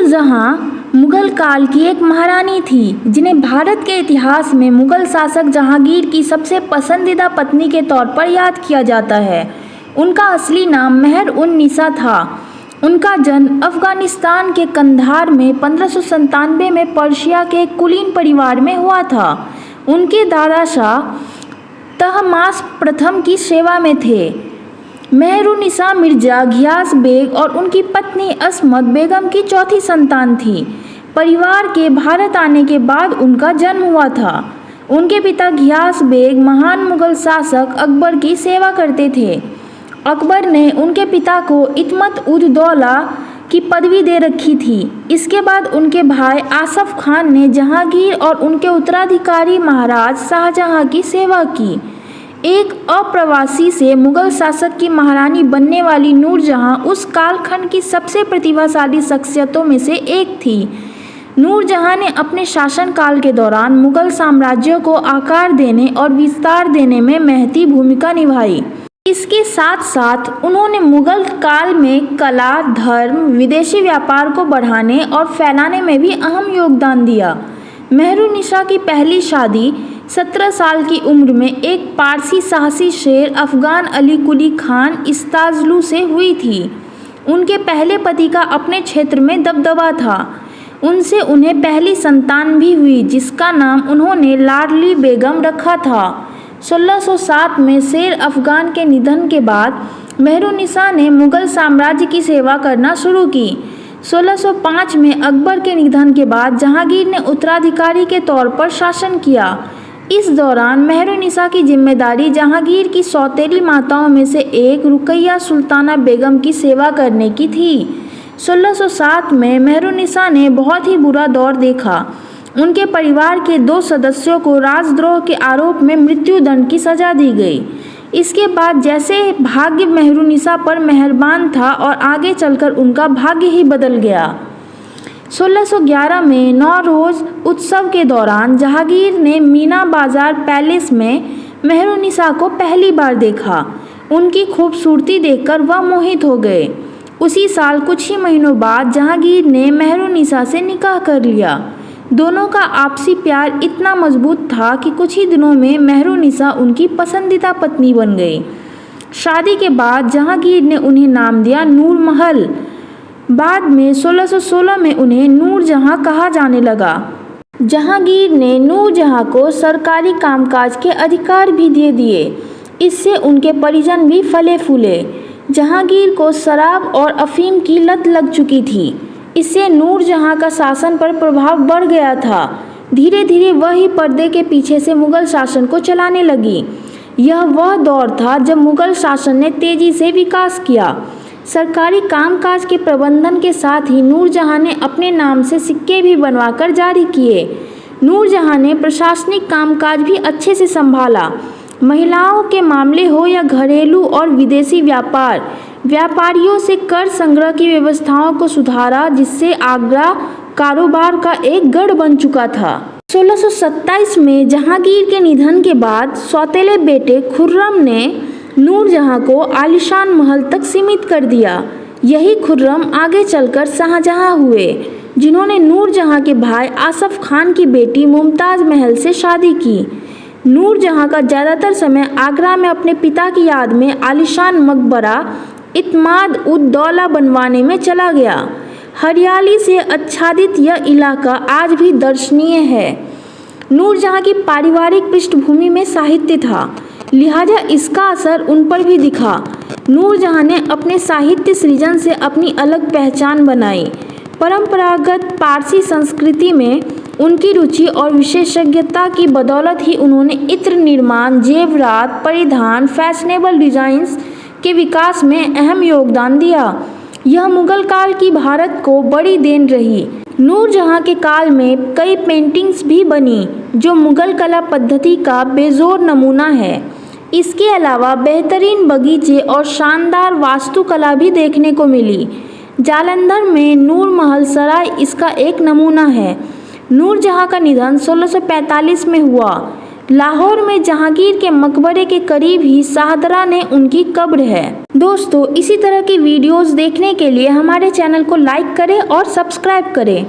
जहाँ मुगल काल की एक महारानी थी जिन्हें भारत के इतिहास में मुगल शासक जहांगीर की सबसे पसंदीदा पत्नी के तौर पर याद किया जाता है। उनका असली नाम मेहर-उन-निसा था। उनका जन्म अफगानिस्तान के कंधार में 1597 में पर्शिया के एक कुलीन परिवार में हुआ था। उनके दादा शाह तहमास प्रथम की सेवा में थे। मेहर-उन-निसा मिर्जा घियास बेग और उनकी पत्नी अस्मत बेगम की चौथी संतान थी। परिवार के भारत आने के बाद उनका जन्म हुआ था। उनके पिता घियास बेग महान मुगल शासक अकबर की सेवा करते थे। अकबर ने उनके पिता को इत्मत-उद-दौला की पदवी दे रखी थी। इसके बाद उनके भाई आसफ खान ने जहांगीर और उनके उत्तराधिकारी महाराज शाहजहां की सेवा की। एक अप्रवासी से मुगल शासक की महारानी बनने वाली नूरजहां उस कालखंड की सबसे प्रतिभाशाली शख्सियतों में से एक थी। नूरजहां ने अपने शासनकाल के दौरान मुगल साम्राज्य को आकार देने और विस्तार देने में महती भूमिका निभाई। इसके साथ साथ उन्होंने मुगल काल में कला, धर्म, विदेशी व्यापार को बढ़ाने और फैलाने में भी अहम योगदान दिया। मेहर-उन-निसा की पहली शादी 17 साल की उम्र में एक पारसी साहसी शेर अफगान अली कुली खान इस्ताजलू से हुई थी। उनके पहले पति का अपने क्षेत्र में दबदबा था। उनसे उन्हें पहली संतान भी हुई जिसका नाम उन्होंने लाडली बेगम रखा था। 1607 में शेर अफगान के निधन के बाद मेहर-उन-निसा ने मुगल साम्राज्य की सेवा करना शुरू की। 1605 में अकबर के निधन के बाद जहांगीर ने उत्तराधिकारी के तौर पर शासन किया। इस दौरान मेहर-उन-निसा की जिम्मेदारी जहांगीर की सौतेली माताओं में से एक रुकैया सुल्ताना बेगम की सेवा करने की थी। 1607 में मेहर-उन-निसा ने बहुत ही बुरा दौर देखा। उनके परिवार के 2 सदस्यों को राजद्रोह के आरोप में मृत्युदंड की सजा दी गई। इसके बाद जैसे भाग्य मेहर-उन-निसा पर मेहरबान था और आगे चलकर उनका भाग्य ही बदल गया। 1611 में नौरोज़ उत्सव के दौरान जहांगीर ने मीना बाजार पैलेस में मेहर-उन-निसा को पहली बार देखा। उनकी खूबसूरती देखकर वह मोहित हो गए। उसी साल कुछ ही महीनों बाद जहांगीर ने मेहर-उन-निसा से निकाह कर लिया। दोनों का आपसी प्यार इतना मजबूत था कि कुछ ही दिनों में मेहर-उन-निसा उनकी पसंदीदा पत्नी बन गई। शादी के बाद जहांगीर ने उन्हें नाम दिया नूरमहल। बाद में 1616 में उन्हें नूरजहां कहा जाने लगा। जहांगीर ने नूरजहां को सरकारी कामकाज के अधिकार भी दे दिए। इससे उनके परिजन भी फले फूले। जहांगीर को शराब और अफीम की लत लग चुकी थी। इससे नूरजहां का शासन पर प्रभाव बढ़ गया था। धीरे धीरे वह ही पर्दे के पीछे से मुगल शासन को चलाने लगी। यह वह दौर था जब मुगल शासन ने तेजी से विकास किया। सरकारी कामकाज के प्रबंधन के साथ ही नूरजहां ने अपने नाम से सिक्के भी बनवाकर जारी किए। नूरजहां ने प्रशासनिक कामकाज भी अच्छे से संभाला। महिलाओं के मामले हो या घरेलू और विदेशी व्यापार, व्यापारियों से कर संग्रह की व्यवस्थाओं को सुधारा जिससे आगरा कारोबार का एक गढ़ बन चुका था। 1627 में जहांगीर के निधन के बाद सौतेले बेटे खुर्रम ने नूरजहां को आलीशान महल तक सीमित कर दिया। यही खुर्रम आगे चलकर शाहजहां हुए जिन्होंने नूरजहां के भाई आसफ खान की बेटी मुमताज़ महल से शादी की। नूरजहां का ज़्यादातर समय आगरा में अपने पिता की याद में आलीशान मकबरा इत्माद-उद-दौला बनवाने में चला गया। हरियाली से आच्छादित यह इलाका आज भी दर्शनीय है। नूरजहां की पारिवारिक पृष्ठभूमि में साहित्य था, लिहाजा इसका असर उन पर भी दिखा। नूरजहां ने अपने साहित्य सृजन से अपनी अलग पहचान बनाई। परंपरागत पारसी संस्कृति में उनकी रुचि और विशेषज्ञता की बदौलत ही उन्होंने इत्र निर्माण, जेवरात, परिधान, फैशनेबल डिजाइन्स के विकास में अहम योगदान दिया। यह मुगल काल की भारत को बड़ी देन रही। नूरजहां के काल में कई पेंटिंग्स भी बनी जो मुगल कला पद्धति का बेजोर नमूना है। इसके अलावा बेहतरीन बगीचे और शानदार वास्तुकला भी देखने को मिली। जालंधर में नूरमहल सराय इसका एक नमूना है। नूरजहां का निधन 1645 में हुआ। लाहौर में जहांगीर के मकबरे के करीब ही शाहदरा ने उनकी कब्र है। दोस्तों, इसी तरह की वीडियोस देखने के लिए हमारे चैनल को लाइक करें और सब्सक्राइब करें।